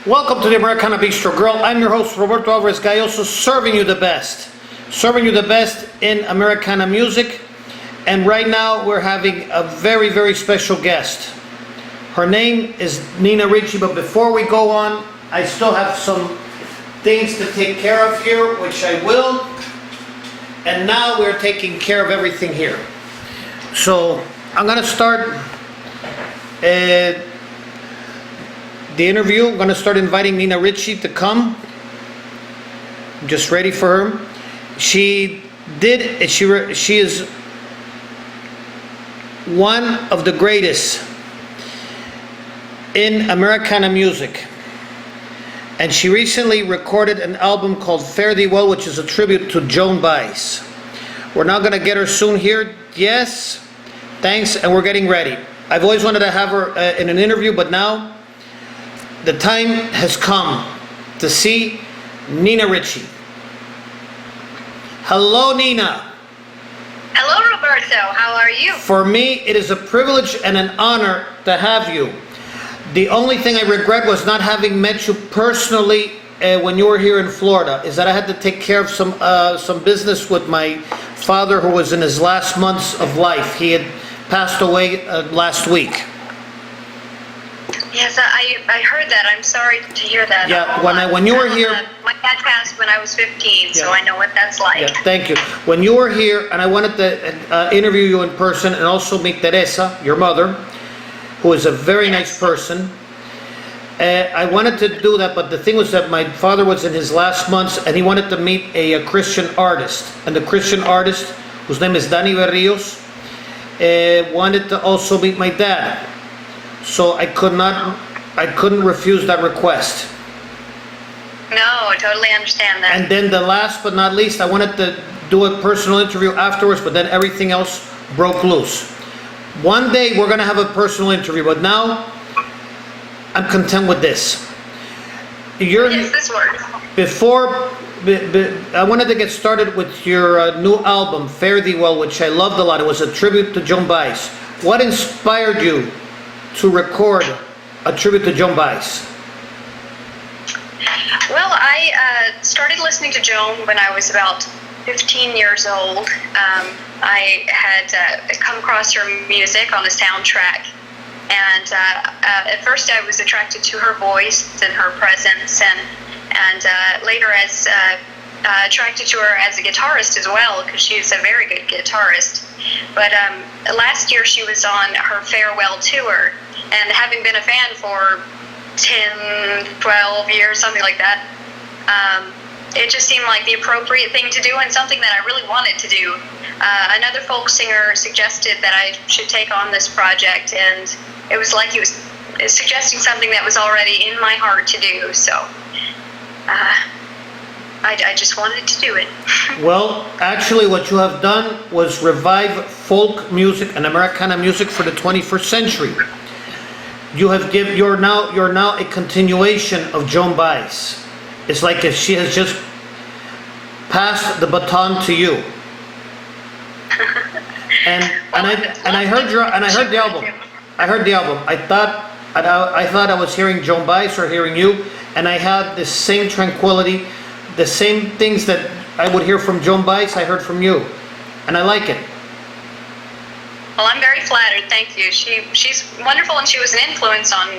Welcome to the Americana Bistro Grill. I'm your host, Roberto Alvarez-Galloso, serving you the best. Serving you the best in Americana music. And right now, we're having a very, very special guest. Her name is Nina Ricci, but before we go on, I still have some things to take care of here, which I will. And now we're taking care of everything here. So, I'm going to start the interview. I'm going to start inviting Nina Ricci to come. I'm just ready for her. She is one of the greatest in Americana music. And she recently recorded an album called Fare Thee Well, which is a tribute to Joan Baez. We're now going to get her soon here. Yes, thanks, and we're getting ready. I've always wanted to have her in an interview, but now the time has come to see Nina Ricci. Hello, Nina. Hello, Roberto. How are you? For me, it is a privilege and an honor to have you. The only thing I regret was not having met you personally when you were here in Florida, is that I had to take care of some business with my father, who was in his last months of life. He had passed away last week. Yes, I heard that. I'm sorry to hear that. Yeah, when you were here... my dad passed when I was 15, so I know what that's like. Yeah, thank you. When you were here, and I wanted to interview you in person, and also meet Teresa, your mother, who is a very nice person. I wanted to do that, but the thing was that my father was in his last months, and he wanted to meet a Christian artist. And the Christian artist, whose name is Danny Berrios, wanted to also meet my dad. So I couldn't refuse that request. No, I totally understand that. And then the last but not least, I wanted to do a personal interview afterwards, but then everything else broke loose. One day we're going to have a personal interview, but now I'm content with this. Yes, this works. I wanted to get started with your new album, Fare Thee Well, which I loved a lot. It was a tribute to Joan Baez. What inspired you to record a tribute to Joan Baez? Well, I started listening to Joan when I was about 15 years old. I had come across her music on a soundtrack, and at first I was attracted to her voice and her presence, and later as attracted to her as a guitarist as well, because she's a very good guitarist. But last year she was on her farewell tour, and having been a fan for 10, 12 years, something like that, it just seemed like the appropriate thing to do and something that I really wanted to do. Another folk singer suggested that I should take on this project, and it was like he was suggesting something that was already in my heart to do, so I just wanted to do it. Well, actually what you have done was revive folk music and Americana music for the 21st century. You're now a continuation of Joan Baez. It's like if she has just passed the baton to you. And I heard the album. I heard the album. I thought I was hearing Joan Baez or hearing you, and I had the same tranquility, the same things that I would hear from Joan Baez, I heard from you, and I like it. Well, I'm very flattered. Thank you. She's wonderful, and she was an influence on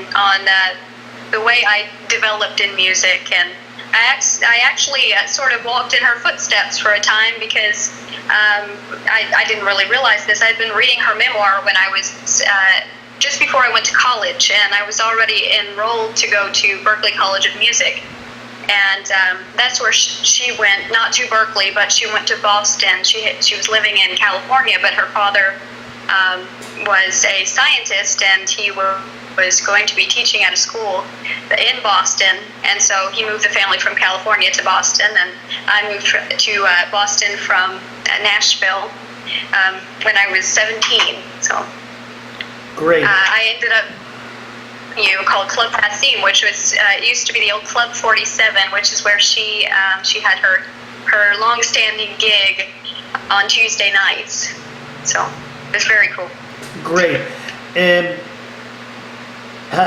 the way I developed in music. And I actually sort of walked in her footsteps for a time, because I didn't really realize this. I'd been reading her memoir when I was just before I went to college, and I was already enrolled to go to Berklee College of Music. And that's where she went, not to Berkeley, but she went to Boston. She was living in California, but her father was a scientist, and he was going to be teaching at a school in Boston, and so he moved the family from California to Boston, and I moved to Boston from Nashville when I was 17. So great. I ended up called Club Passim, which was used to be the old Club 47, which is where she had her long-standing gig on Tuesday nights. So it was very cool. Great.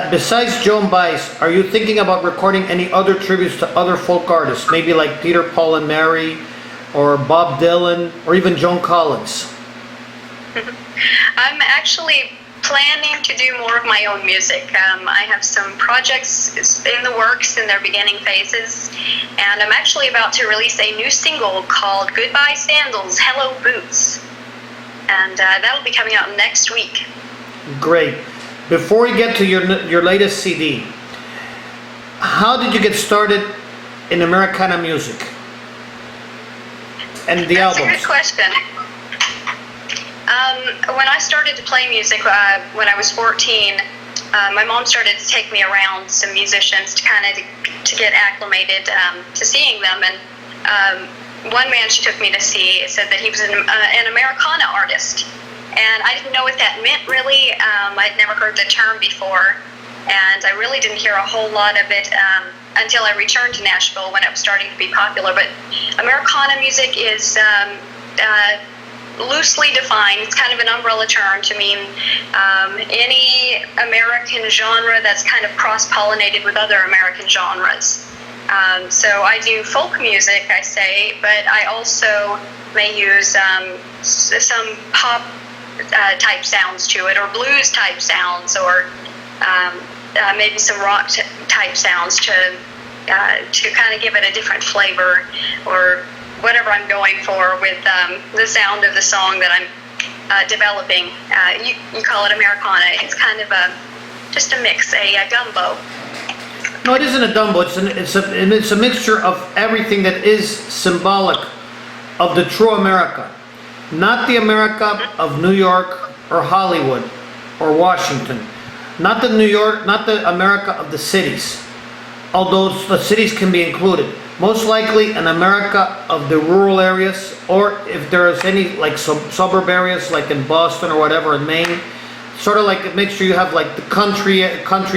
Besides Joan Baez, are you thinking about recording any other tributes to other folk artists? Maybe like Peter, Paul, and Mary, or Bob Dylan, or even Joan Collins? I'm actually planning to do more of my own music. I have some projects in the works in their beginning phases, and I'm actually about to release a new single called Goodbye Sandals, Hello Boots, and that'll be coming out next week. Great. Before we get to your latest CD, how did you get started in Americana music and the albums? That's a good question. When I started to play music when I was 14, my mom started to take me around some musicians to get acclimated to seeing them. And one man she took me to see said that he was an Americana artist. And I didn't know what that meant, really. I'd never heard the term before. And I really didn't hear a whole lot of it until I returned to Nashville when it was starting to be popular. But Americana music is loosely defined. It's kind of an umbrella term to mean any American genre that's kind of cross-pollinated with other American genres. So I do folk music, I say, but I also may use some pop type sounds to it, or blues type sounds, or maybe some rock type sounds to kind of give it a different flavor, or whatever I'm going for with the sound of the song that I'm developing. You call it Americana. It's kind of just a mix, a gumbo. No, it isn't a gumbo. It's a mixture of everything that is symbolic of the true America, not the America of New York or Hollywood or Washington, not the America of the cities, although the cities can be included. Most likely an America of the rural areas, or if there is any like suburb areas like in Boston or whatever in Maine, sort of like a mixture. You have like the country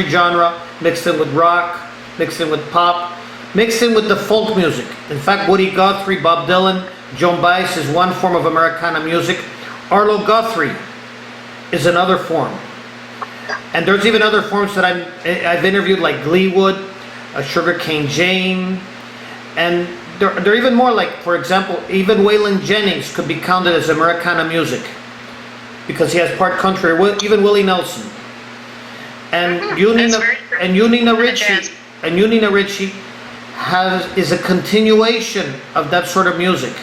genre mixed in with rock, mixed in with pop, mixed in with the folk music. In fact, Woody Guthrie, Bob Dylan, Joan Baez is one form of Americana music. Arlo Guthrie is another form. And there's even other forms that I've interviewed, like Gleewood, Sugarcane Jane, and there are even more, like, for example, even Waylon Jennings could be counted as Americana music because he has part country, even Willie Nelson. And Unina Ricci is a continuation of that sort of music.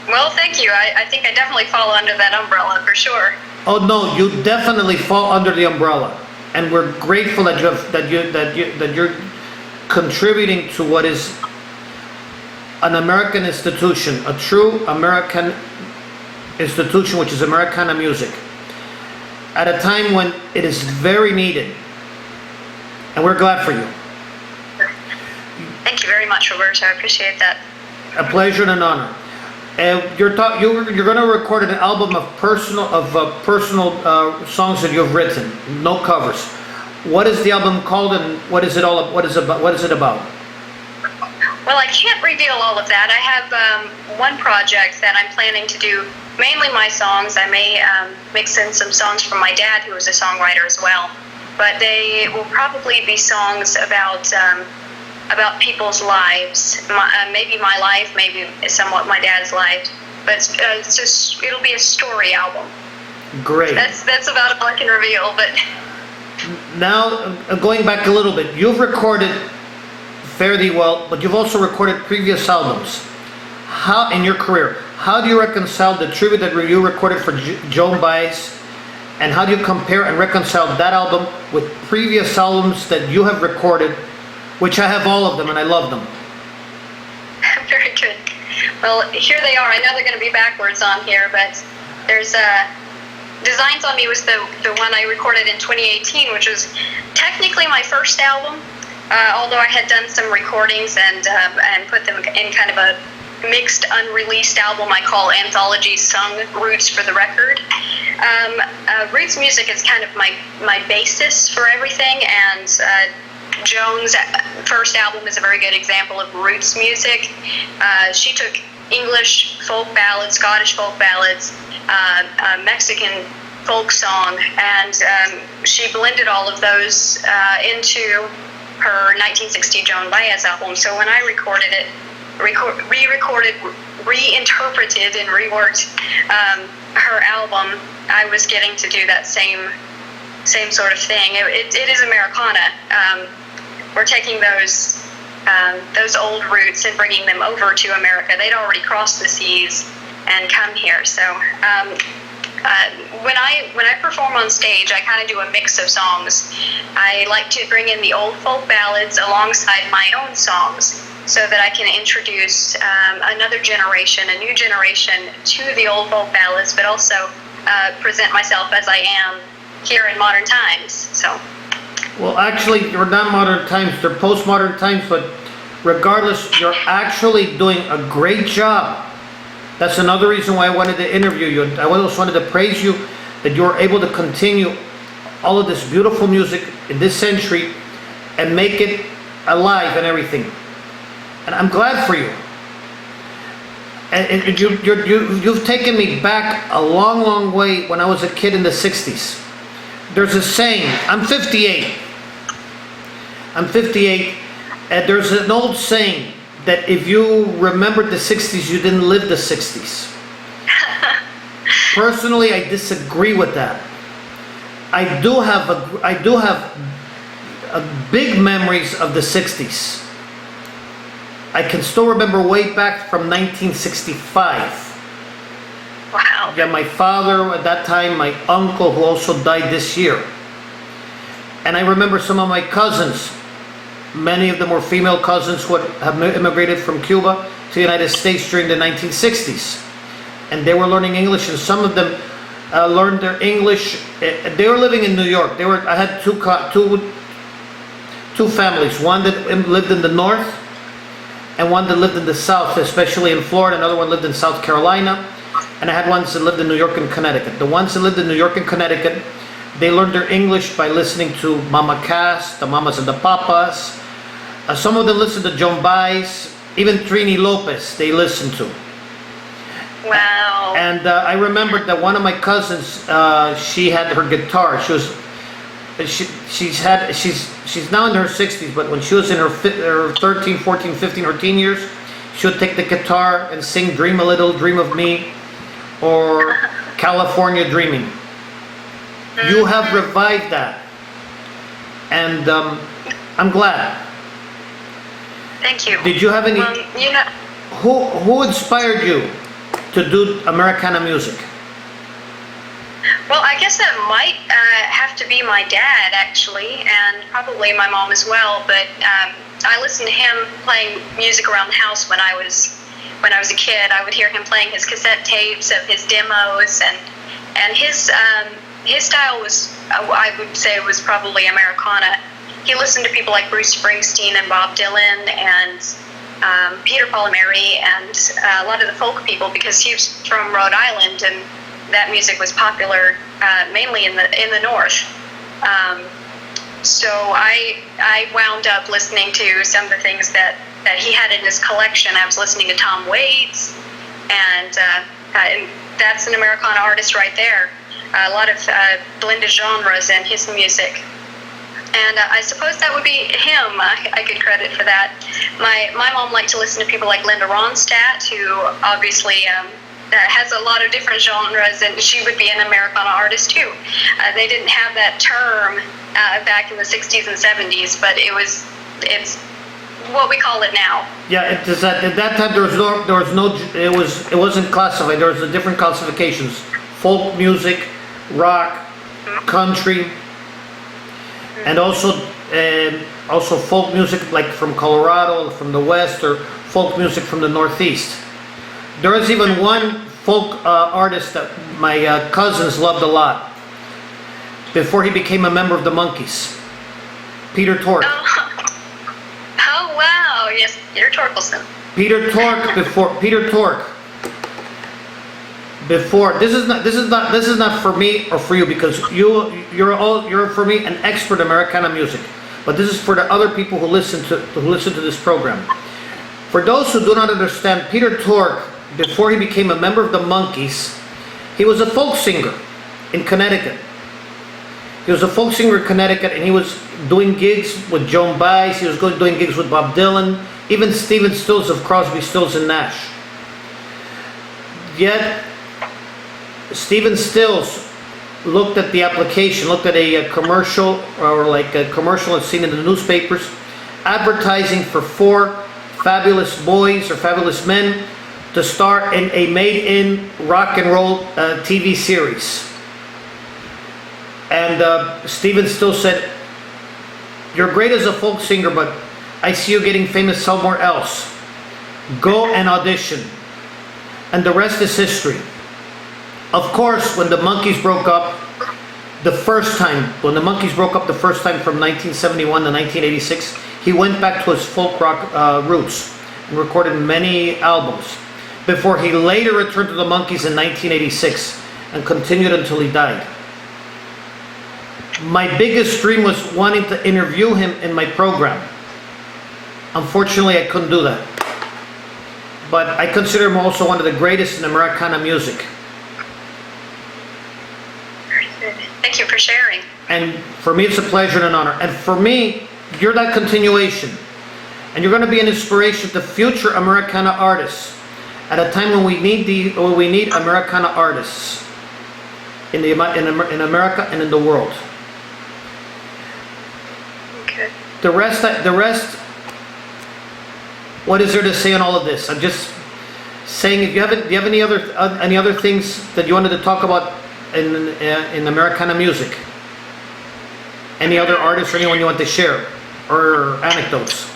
Well, thank you. I think I definitely fall under that umbrella for sure. Oh no, you definitely fall under the umbrella, and we're grateful that you're contributing to what is an American institution, a true American institution, which is Americana music, at a time when it is very needed, and we're glad for you. Thank you very much, Roberto. I appreciate that. A pleasure and an honor. You're going to record an album of personal songs that you've written, no covers. What is the album called, and what is it about? Well, I can't reveal all of that. I have one project that I'm planning to do, mainly my songs. I may mix in some songs from my dad, who was a songwriter as well. But they will probably be songs about people's lives. Maybe my life, maybe somewhat my dad's life. But it'll be a story album. Great. That's about all I can reveal. But now, going back a little bit, you've recorded fairly well, but you've also recorded previous albums. How, in your career, how do you reconcile the tribute that you recorded for Joan Baez, and how do you compare and reconcile that album with previous albums that you have recorded, which I have all of them and I love them? Very good. Well, here they are. I know they're going to be backwards on here, but there's Designs on Me was the one I recorded in 2018, which was technically my first album, although I had done some recordings and put them in kind of a mixed, unreleased album I call Anthology Sung Roots for the Record. Roots music is kind of my basis for everything, and Joan's first album is a very good example of roots music. She took English folk ballads, Scottish folk ballads, Mexican folk song, and she blended all of those into her 1960 Joan Baez album. So when I recorded it, re-recorded, reinterpreted, and reworked her album, I was getting to do that same sort of thing. It is Americana. We're taking those old roots and bringing them over to America. They'd already crossed the seas and come here. So when I perform on stage, I kind of do a mix of songs. I like to bring in the old folk ballads alongside my own songs, so that I can introduce another generation, a new generation, to the old folk ballads, but also present myself as I am here in modern times. So. Well, actually, you're not modern times, they're postmodern times, but regardless, you're actually doing a great job. That's another reason why I wanted to interview you. I also wanted to praise you that you're able to continue all of this beautiful music in this century and make it alive and everything. And I'm glad for you. And you've taken me back a long, long way when I was a kid in the 60s. There's a saying, I'm 58, and there's an old saying that if you remembered the 60s, you didn't live the 60s. Personally, I disagree with that. I do have big memories of the 60s. I can still remember way back from 1965. Wow. Yeah, my father at that time, my uncle who also died this year. And I remember some of my cousins. Many of them were female cousins who had immigrated from Cuba to the United States during the 1960s. And they were learning English, and some of them learned their English. They were living in New York. I had two families, one that lived in the north and one that lived in the south, especially in Florida. Another one lived in South Carolina. And I had ones that lived in New York and Connecticut. The ones that lived in New York and Connecticut, they learned their English by listening to Mama Cass, the Mamas and the Papas. Some of them listened to Joan Baez, even Trini Lopez they listened to. Wow. And I remembered that one of my cousins, she had her guitar. She's now in her 60s, but when she was in her 13, 14, 15, or teen years, she would take the guitar and sing Dream a Little, Dream of Me, or California Dreaming. You have revived that, and I'm glad. Thank you. Did you have any? Who inspired you to do Americana music? Well, I guess that might have to be my dad, actually, and probably my mom as well. But I listened to him playing music around the house when I was a kid. I would hear him playing his cassette tapes of his demos, and his style was, I would say, was probably Americana. He listened to people like Bruce Springsteen and Bob Dylan and Peter, Paul and Mary, and a lot of the folk people, because he was from Rhode Island, and that music was popular mainly in the north. So I wound up listening to some of the things that he had in his collection. I was listening to Tom Waits, and that's an Americana artist right there. A lot of blended genres in his music. And I suppose that would be him. I could credit for that. My mom liked to listen to people like Linda Ronstadt, who obviously has a lot of different genres, and she would be an Americana artist too. They didn't have that term back in the 60s and 70s, but it's what we call it now. Yeah, at that time it wasn't classified. There was different classifications: folk music, rock, country, and also folk music like from Colorado, from the west, or folk music from the northeast. There is even one folk artist that my cousins loved a lot before he became a member of the Monkees, Peter Tork. Oh wow! Yes, Peter Torkelson. Peter Tork before this is not for me or for you, because you're for me an expert Americana music, but this is for the other people who listen to this program. For those who do not understand, Peter Tork, before he became a member of the Monkees, he was a folk singer. in Connecticut. He was a folk singer in Connecticut, and he was doing gigs with Joan Baez. He was doing gigs with Bob Dylan, even Stephen Stills of Crosby, Stills and Nash. Yet, Stephen Stills looked at the application, looked at a commercial, or like a commercial that's seen in the newspapers, advertising for 4 fabulous boys or fabulous men to star in a made-in rock and roll TV series. And Stephen Stills said, "You're great as a folk singer, but I see you getting famous somewhere else. Go and audition." And the rest is history. Of course, when the Monkees broke up the first time from 1971 to 1986, he went back to his folk rock roots and recorded many albums before he later returned to the Monkees in 1986 and continued until he died. My biggest dream was wanting to interview him in my program. Unfortunately, I couldn't do that. But I consider him also one of the greatest in Americana music. Very good. Thank you for sharing. And for me, it's a pleasure and an honor. And for me, you're that continuation. And you're going to be an inspiration to future Americana artists at a time when we need Americana artists in America and in the world. Okay. The rest. What is there to say on all of this? I'm just saying, do you have any other things that you wanted to talk about in Americana music? Any other artists or anyone you want to share, or anecdotes?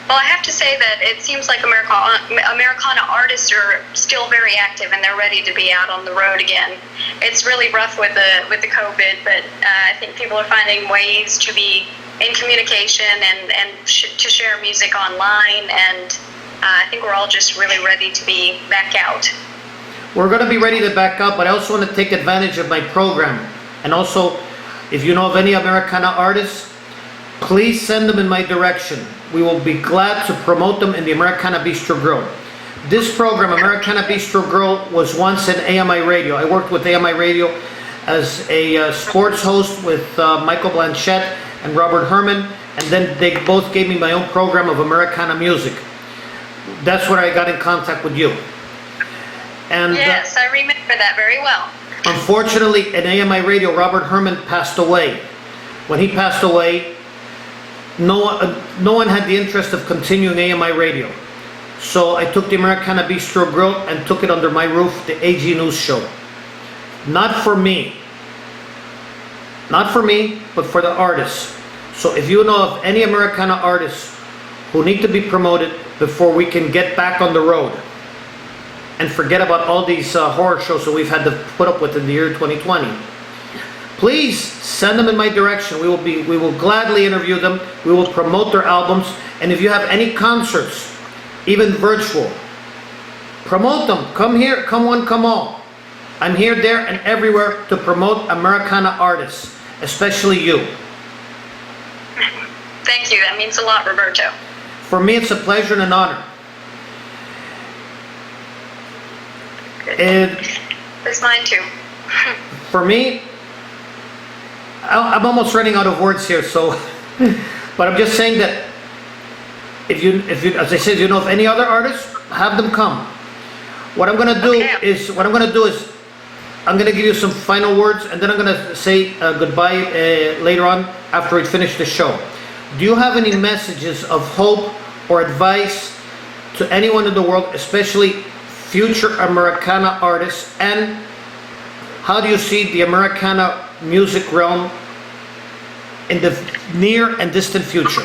Well, I have to say that it seems like Americana artists are still very active, and they're ready to be out on the road again. It's really rough with the COVID, but I think people are finding ways to be in communication and to share music online, and I think we're all just really ready to be back out. We're going to be ready to back up, but I also want to take advantage of my program. And also, if you know of any Americana artists, please send them in my direction. We will be glad to promote them in the Americana Bistro Grill. This program, Americana Bistro Grill, was once an AMI Radio. I worked with AMI Radio as a sports host with Michael Blanchett and Robert Herman, and then they both gave me my own program of Americana music. That's where I got in contact with you. And yes, I remember that very well. Unfortunately, in AMI Radio, Robert Herman passed away. When he passed away, no one had the interest of continuing AMI Radio. So I took the Americana Bistro Grill and took it under my roof, the AG News Show. Not for me, but for the artists. So if you know of any Americana artists who need to be promoted before we can get back on the road and forget about all these horror shows that we've had to put up with in the year 2020, please send them in my direction. We will gladly interview them. We will promote their albums. And if you have any concerts, even virtual, promote them. Come here, come one, come all. I'm here, there, and everywhere to promote Americana artists, especially you. Thank you. That means a lot, Roberto. For me, it's a pleasure and an honor. And It's mine too. for me, I'm almost running out of words here, so, but I'm just saying that if you, as I said, you know of any other artists, have them come. What I'm gonna do is, I'm gonna give you some final words, and then I'm gonna say goodbye later on after we finish the show. Do you have any messages of hope or advice to anyone in the world, especially future Americana artists, and how do you see the Americana music realm in the near and distant future?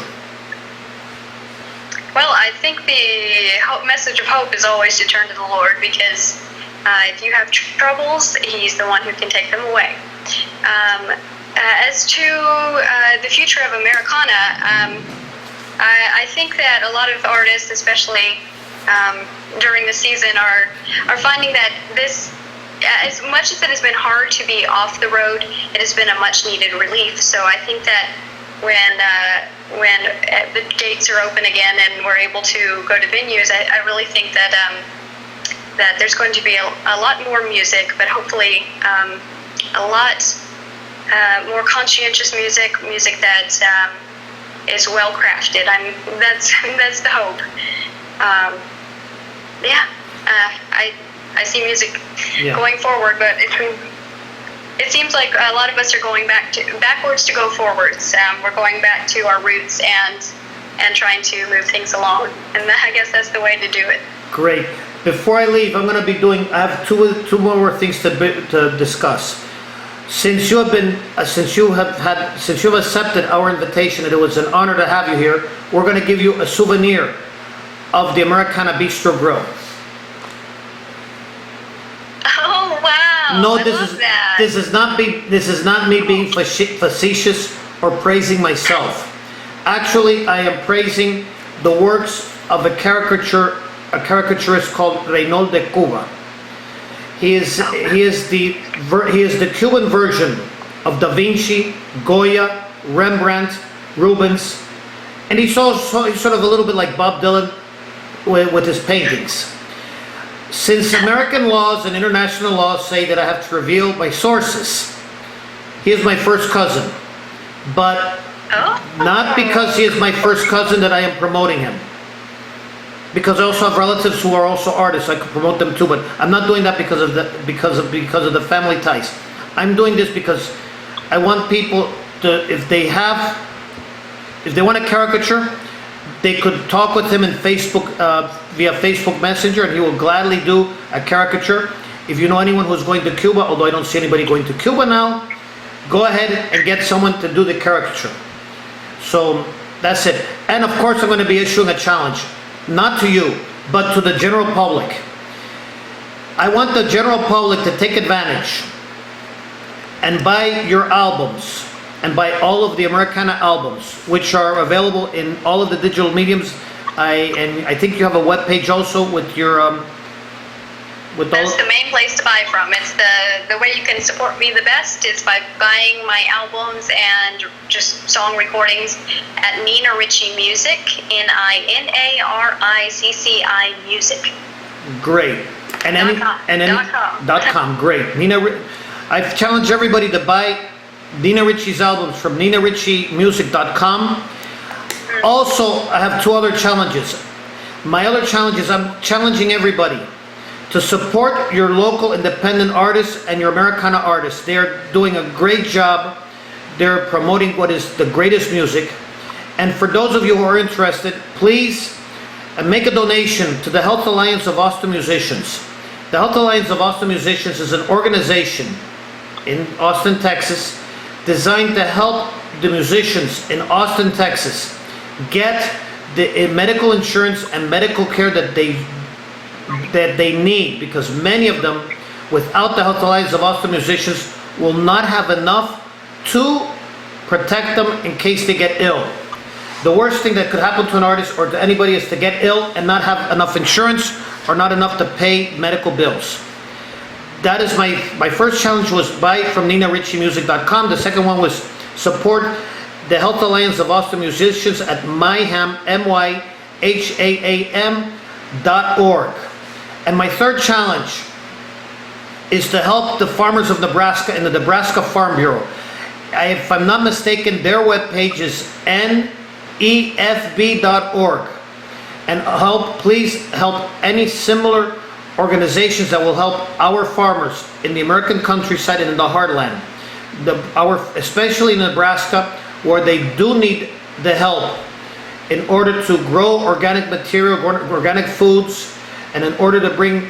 Well, I think the message of hope is always to turn to the Lord, because if you have troubles, He's the one who can take them away. As to the future of Americana, I think that a lot of artists, especially during the season, are finding that this, as much as it has been hard to be off the road, it has been a much needed relief. So I think that when the gates are open again and we're able to go to venues, I really think that that there's going to be a lot more music, but hopefully a lot more conscientious music that is well crafted. That's the hope. I see music going forward, but it seems like a lot of us are going backwards to go forwards. We're going back to our roots and trying to move things along, and I guess that's the way to do it. Great. Before I leave, I'm going to be I have two more things to discuss. Since you have accepted our invitation, and it was an honor to have you here, we're going to give you a souvenir of the Americana Bistro Grill. Oh wow! No, I love that. This is not me being facetious or praising myself. Actually, I am praising the works of a caricaturist called Reynold de Cuba. He is the Cuban version of Da Vinci, Goya, Rembrandt, Rubens, and he's sort of a little bit like Bob Dylan with his paintings. Since American laws and international laws say that I have to reveal my sources, he is my first cousin, but not because he is my first cousin that I am promoting him. Because I also have relatives who are also artists, I could promote them too, but I'm not doing that because of the family ties. I'm doing this because I want people to, if they want a caricature, they could talk with him in Facebook via Facebook Messenger, and he will gladly do a caricature. If you know anyone who's going to Cuba, although I don't see anybody going to Cuba now, go ahead and get someone to do the caricature. So that's it. And of course, I'm going to be issuing a challenge. Not to you, but to the general public. I want the general public to take advantage and buy your albums, and buy all of the Americana albums, which are available in all of the digital mediums. I think you have a web page also with your That's the main place to buy from. It's the way you can support me the best is by buying my albums and just song recordings at Nina Ricci Music, NINARICCI Music. Great. .com. Great. I've challenged everybody to buy Nina Ricci's albums from NinaRicciMusic.com. Also, I have two other challenges. My other challenge is I'm challenging everybody to support your local independent artists and your Americana artists. They're doing a great job. They're promoting what is the greatest music. And for those of you who are interested, please make a donation to the Health Alliance of Austin Musicians. The Health Alliance of Austin Musicians is an organization in Austin, Texas, designed to help the musicians in Austin, Texas get the medical insurance and medical care that they need, because many of them, without the Health Alliance of Austin Musicians, will not have enough to protect them in case they get ill. The worst thing that could happen to an artist or to anybody is to get ill and not have enough insurance or not enough to pay medical bills. That is my first challenge was buy from NinaRicciMusic.com. The second one was support the Health Alliance of Austin Musicians at myham.org. And my third challenge is to help the farmers of Nebraska and the Nebraska Farm Bureau. If I'm not mistaken, their webpage is nefb.org. And please help any similar organizations that will help our farmers in the American countryside and in the heartland. Especially in Nebraska, where they do need the help in order to grow organic material, organic foods, and in order to bring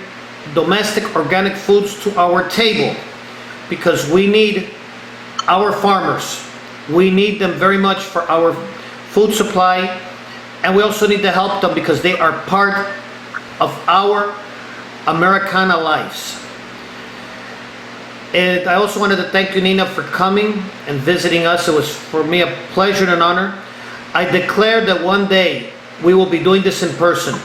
domestic organic foods to our table, because we need our farmers. We need them very much for our food supply, and we also need to help them because they are part of our Americana lives. And I also wanted to thank you, Nina, for coming and visiting us. It was for me a pleasure and an honor. I declare that one day we will be doing this in person.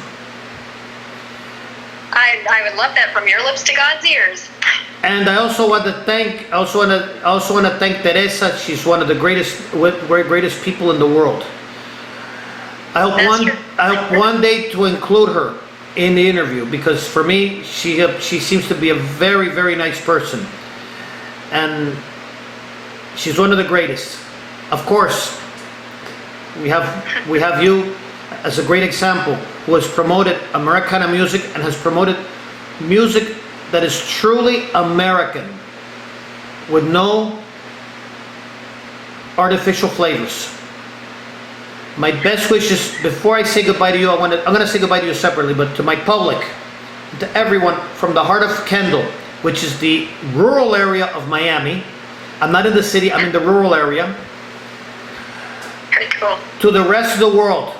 I would love that, from your lips to God's ears. And I also want to thank Teresa. She's one of the greatest people in the world. I hope one day to include her in the interview, because for me she seems to be a very, very nice person. and she's one of the greatest. Of course, we have you as a great example, who has promoted Americana music and has promoted music that is truly American, with no artificial flavors. My best wishes, before I say goodbye to you, I'm going to say goodbye to you separately, but to my public, to everyone, from the heart of Kendall, which is the rural area of Miami. I'm not in the city, I'm in the rural area. Very cool. To the rest of the world,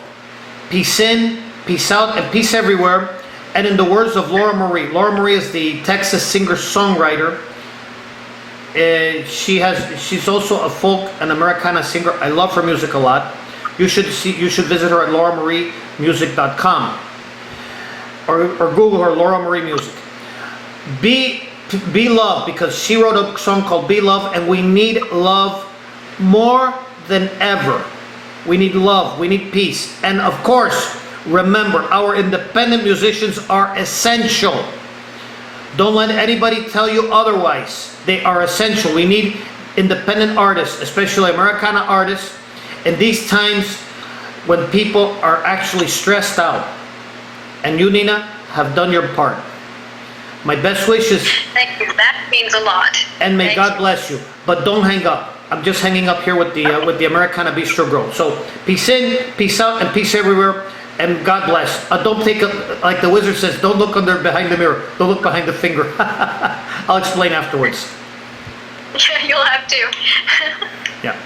peace in, peace out, and peace everywhere. And in the words of Laura Marie is the Texas singer-songwriter. She's also a folk and Americana singer. I love her music a lot. You should visit her at lauramarimusic.com or Google her, Laura Marie Music. Be love, because she wrote a song called Be Love, and we need love more than ever. We need love, we need peace. And of course, remember, our independent musicians are essential. Don't let anybody tell you otherwise. They are essential. We need independent artists, especially Americana artists, in these times when people are actually stressed out. And you, Nina, have done your part. My best wishes. Thank you. That means a lot. And may God bless you. But don't hang up. I'm just hanging up here with the Americana Bistro Grill. So peace in, peace out, and peace everywhere. And God bless. Don't take it, like the wizard says, don't look behind the mirror. Don't look behind the finger. I'll explain afterwards. Yeah, you'll have to. Yeah.